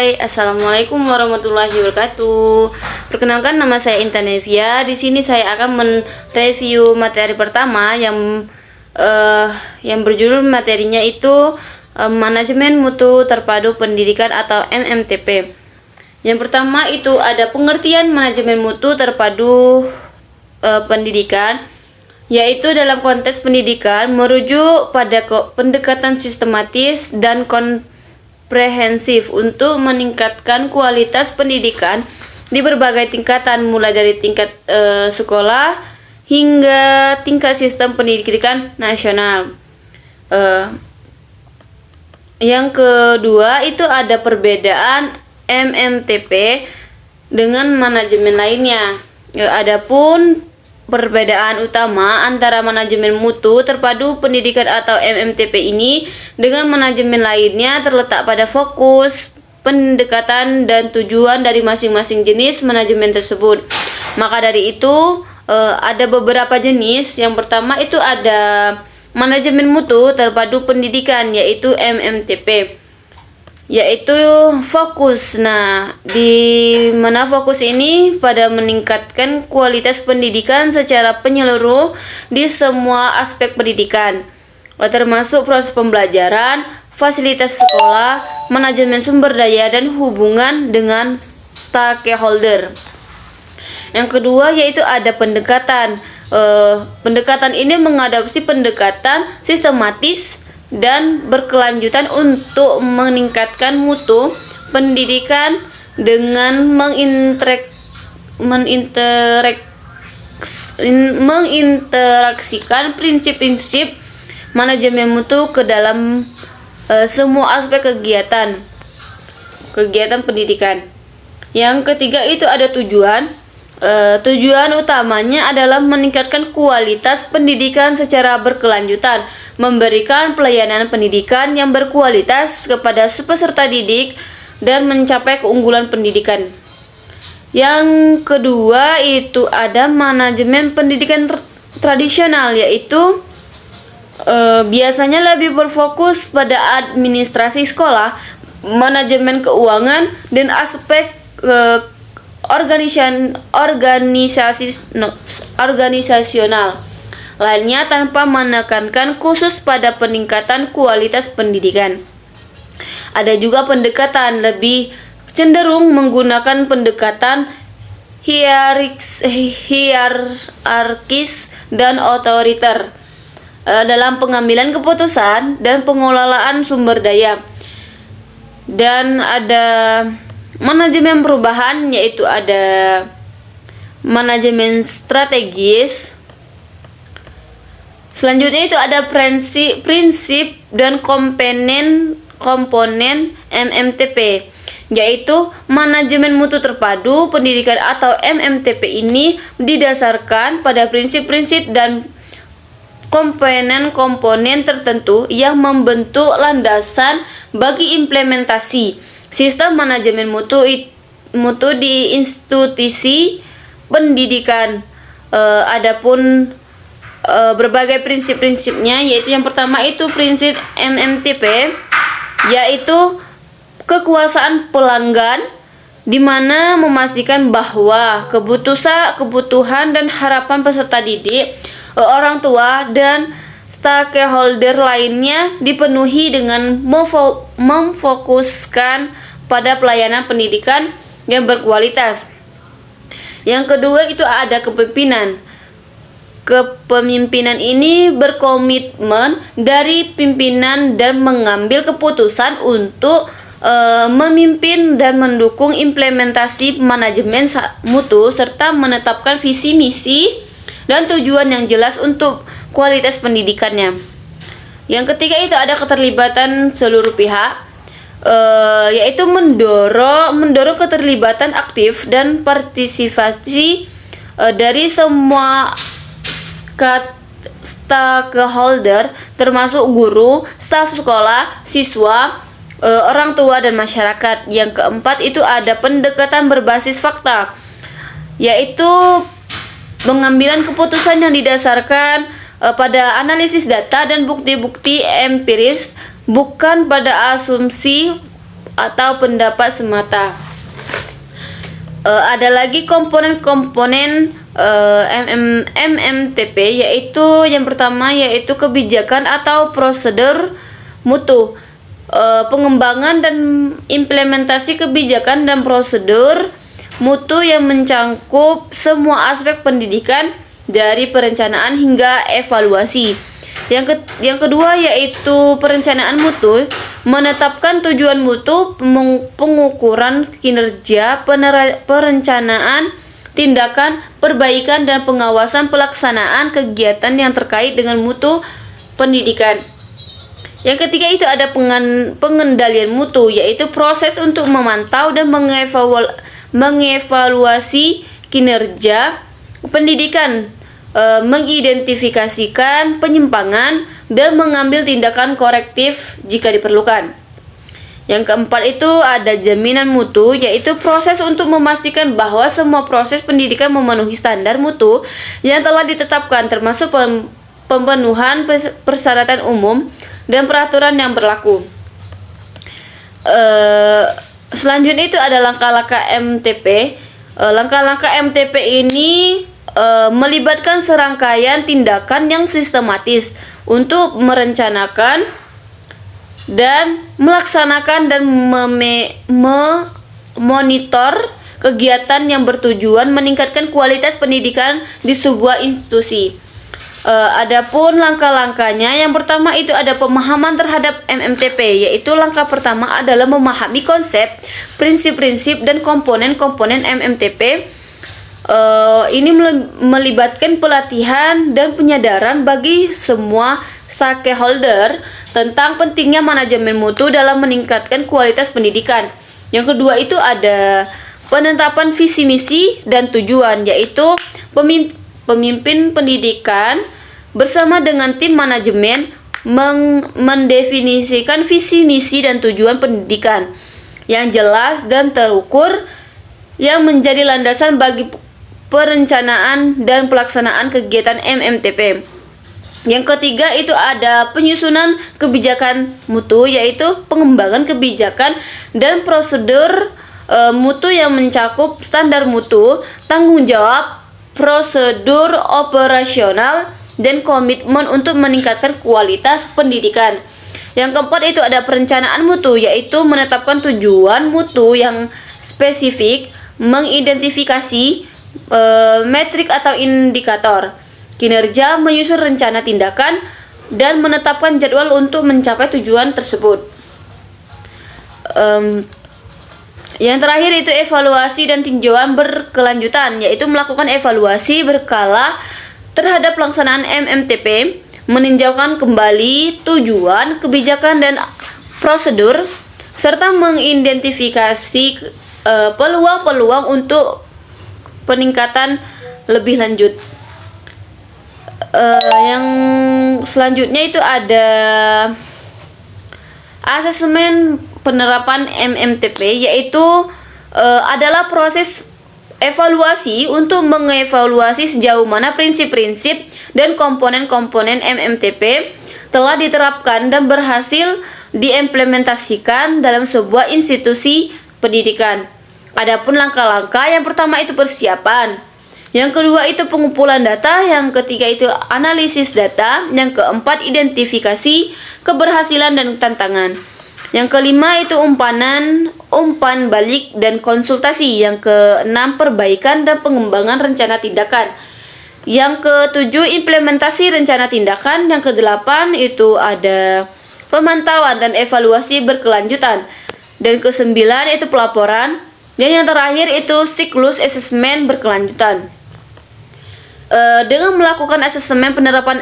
Hai, assalamualaikum warahmatullahi wabarakatuh. Perkenalkan, nama saya Intan Nevia. Di sini saya akan mereview materi pertama yang berjudul materinya itu Manajemen Mutu Terpadu Pendidikan atau MMTP. Yang pertama itu ada pengertian manajemen mutu terpadu pendidikan, yaitu dalam konteks pendidikan merujuk pada pendekatan sistematis dan komprehensif untuk meningkatkan kualitas pendidikan di berbagai tingkatan, mulai dari tingkat sekolah hingga tingkat sistem pendidikan nasional. Yang kedua itu ada perbedaan MMTP dengan manajemen lainnya. Adapun perbedaan utama antara manajemen mutu terpadu pendidikan atau MMTP ini dengan manajemen lainnya terletak pada fokus, pendekatan, dan tujuan dari masing-masing jenis manajemen tersebut. Maka dari itu ada beberapa jenis. Yang pertama itu ada manajemen mutu terpadu pendidikan, yaitu MMTP, yaitu fokus. Nah, di mana fokus ini pada meningkatkan kualitas pendidikan secara penyeluruh di semua aspek pendidikan, termasuk proses pembelajaran, fasilitas sekolah, manajemen sumber daya, dan hubungan dengan stakeholder. Yang kedua yaitu ada pendekatan. Pendekatan ini mengadopsi pendekatan sistematis dan berkelanjutan untuk meningkatkan mutu pendidikan dengan menginteraksikan prinsip-prinsip manajemen mutu ke dalam semua aspek kegiatan pendidikan. Yang ketiga itu ada tujuan. Tujuan utamanya adalah meningkatkan kualitas pendidikan secara berkelanjutan, memberikan pelayanan pendidikan yang berkualitas kepada peserta didik, dan mencapai keunggulan pendidikan. Yang kedua itu ada manajemen pendidikan tradisional, yaitu biasanya lebih berfokus pada administrasi sekolah, manajemen keuangan, dan aspek organisasional lainnya, tanpa menekankan khusus pada peningkatan kualitas pendidikan. Ada juga pendekatan lebih cenderung menggunakan pendekatan hierarkis dan otoriter dalam pengambilan keputusan dan pengelolaan sumber daya. Dan ada manajemen perubahan, yaitu ada manajemen strategis. Selanjutnya itu ada prinsip dan komponen MMTP, yaitu manajemen mutu terpadu pendidikan atau MMTP ini didasarkan pada prinsip-prinsip dan komponen tertentu yang membentuk landasan bagi implementasi sistem manajemen mutu di institusi pendidikan. Adapun berbagai prinsip-prinsipnya, yaitu yang pertama itu prinsip MMTP, yaitu kekuasaan pelanggan, di mana memastikan bahwa kebutuhan dan harapan peserta didik, orang tua, dan stakeholder lainnya dipenuhi dengan memfokuskan pada pelayanan pendidikan yang berkualitas. Yang kedua itu ada kepemimpinan. Kepemimpinan ini berkomitmen dari pimpinan dan mengambil keputusan untuk memimpin dan mendukung implementasi manajemen mutu, serta menetapkan visi misi dan tujuan yang jelas untuk kualitas pendidikannya. Yang ketiga itu ada keterlibatan seluruh pihak, yaitu mendorong keterlibatan aktif dan partisipasi dari semua stakeholder, termasuk guru, staf sekolah, siswa, orang tua, dan masyarakat. Yang keempat itu ada pendekatan berbasis fakta, yaitu pengambilan keputusan yang didasarkan pada analisis data dan bukti-bukti empiris, bukan pada asumsi atau pendapat semata. Ada lagi komponen-komponen MMTP, yaitu yang pertama yaitu kebijakan atau prosedur mutu. Pengembangan dan implementasi kebijakan dan prosedur mutu yang mencangkup semua aspek pendidikan dari perencanaan hingga evaluasi. Yang kedua yaitu perencanaan mutu, menetapkan tujuan mutu, pengukuran kinerja, perencanaan, tindakan, perbaikan, dan pengawasan pelaksanaan kegiatan yang terkait dengan mutu pendidikan. Yang ketiga itu ada pengendalian mutu, yaitu proses untuk memantau dan mengevaluasi kinerja pendidikan, mengidentifikasikan penyimpangan, dan mengambil tindakan korektif jika diperlukan. Yang keempat itu ada jaminan mutu, yaitu proses untuk memastikan bahwa semua proses pendidikan memenuhi standar mutu yang telah ditetapkan, termasuk pemenuhan persyaratan umum dan peraturan yang berlaku. Selanjutnya itu ada langkah-langkah MTP. Langkah-langkah MTP ini melibatkan serangkaian tindakan yang sistematis untuk merencanakan dan melaksanakan dan memonitor kegiatan yang bertujuan meningkatkan kualitas pendidikan di sebuah institusi. Adapun langkah-langkahnya, yang pertama itu ada pemahaman terhadap MMTP, yaitu langkah pertama adalah memahami konsep, prinsip-prinsip, dan komponen-komponen MMTP. Ini melibatkan pelatihan dan penyadaran bagi semua stakeholder tentang pentingnya manajemen mutu dalam meningkatkan kualitas pendidikan. Yang kedua itu ada penetapan visi misi dan tujuan, yaitu pemimpin pendidikan bersama dengan tim manajemen mendefinisikan visi misi dan tujuan pendidikan yang jelas dan terukur yang menjadi landasan bagi perencanaan dan pelaksanaan kegiatan MMTP. Yang ketiga itu ada penyusunan kebijakan mutu, yaitu pengembangan kebijakan dan prosedur mutu yang mencakup standar mutu, tanggung jawab, prosedur operasional, dan komitmen untuk meningkatkan kualitas pendidikan. Yang keempat itu ada perencanaan mutu, yaitu menetapkan tujuan mutu yang spesifik, mengidentifikasi metrik atau indikator kinerja, menyusun rencana tindakan, dan menetapkan jadwal untuk mencapai tujuan tersebut. Yang terakhir itu evaluasi dan tinjauan berkelanjutan, yaitu melakukan evaluasi berkala terhadap pelaksanaan MMTP, meninjaukan kembali tujuan, kebijakan, dan prosedur, serta mengidentifikasi peluang-peluang untuk peningkatan lebih lanjut. Yang selanjutnya itu ada asesmen penerapan MMTP, yaitu adalah proses evaluasi untuk mengevaluasi sejauh mana prinsip-prinsip dan komponen-komponen MMTP telah diterapkan dan berhasil diimplementasikan dalam sebuah institusi pendidikan. Adapun langkah-langkah, yang pertama itu persiapan, yang kedua itu pengumpulan data, yang ketiga itu analisis data, yang keempat identifikasi keberhasilan dan tantangan, yang kelima itu umpan balik dan konsultasi, yang keenam perbaikan dan pengembangan rencana tindakan, yang ketujuh implementasi rencana tindakan, yang kedelapan itu ada pemantauan dan evaluasi berkelanjutan, dan kesembilan itu pelaporan, dan yang terakhir itu siklus asesmen berkelanjutan. Dengan melakukan asesmen penerapan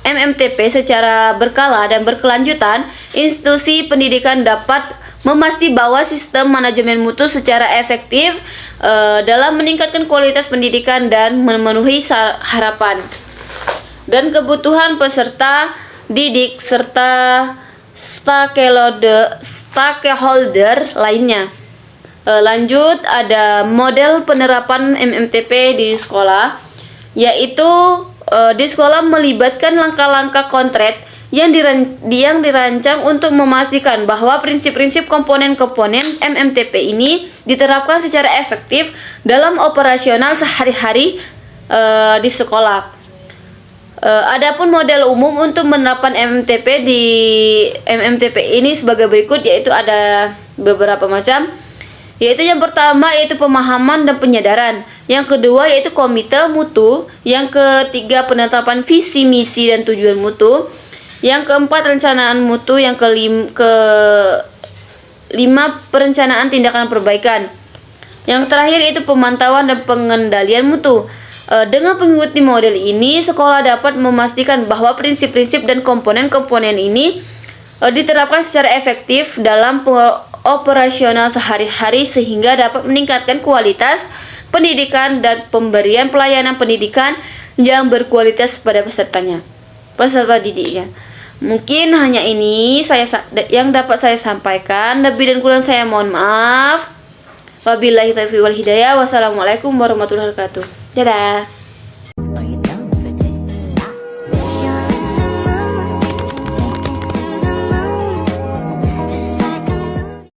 MMTP secara berkala dan berkelanjutan, institusi pendidikan dapat memastikan bahwa sistem manajemen mutu secara efektif dalam meningkatkan kualitas pendidikan dan memenuhi harapan dan kebutuhan peserta didik serta stakeholder lainnya. Lanjut, ada model penerapan MMTP di sekolah, yaitu di sekolah melibatkan langkah-langkah konkret yang dirancang untuk memastikan bahwa prinsip-prinsip komponen-komponen MMTP ini diterapkan secara efektif dalam operasional sehari-hari di sekolah. Adapun model umum untuk menerapkan MMTP ini sebagai berikut, yaitu ada beberapa macam. Yaitu yang pertama yaitu pemahaman dan penyadaran. Yang kedua yaitu komite mutu. Yang ketiga penetapan visi, misi dan tujuan mutu. Yang keempat rencanaan mutu. Yang kelima perencanaan tindakan perbaikan. Yang terakhir itu pemantauan dan pengendalian mutu. Dengan mengikuti model ini, sekolah dapat memastikan bahwa prinsip-prinsip dan komponen-komponen ini diterapkan secara efektif dalam operasional sehari-hari sehingga dapat meningkatkan kualitas pendidikan dan pemberian pelayanan pendidikan yang berkualitas pada peserta didiknya. Mungkin hanya ini yang dapat saya sampaikan. Lebih dan kurang saya mohon maaf. Wabillahi taufiq wal hidayah. Wassalamualaikum warahmatullahi wabarakatuh. Dadah.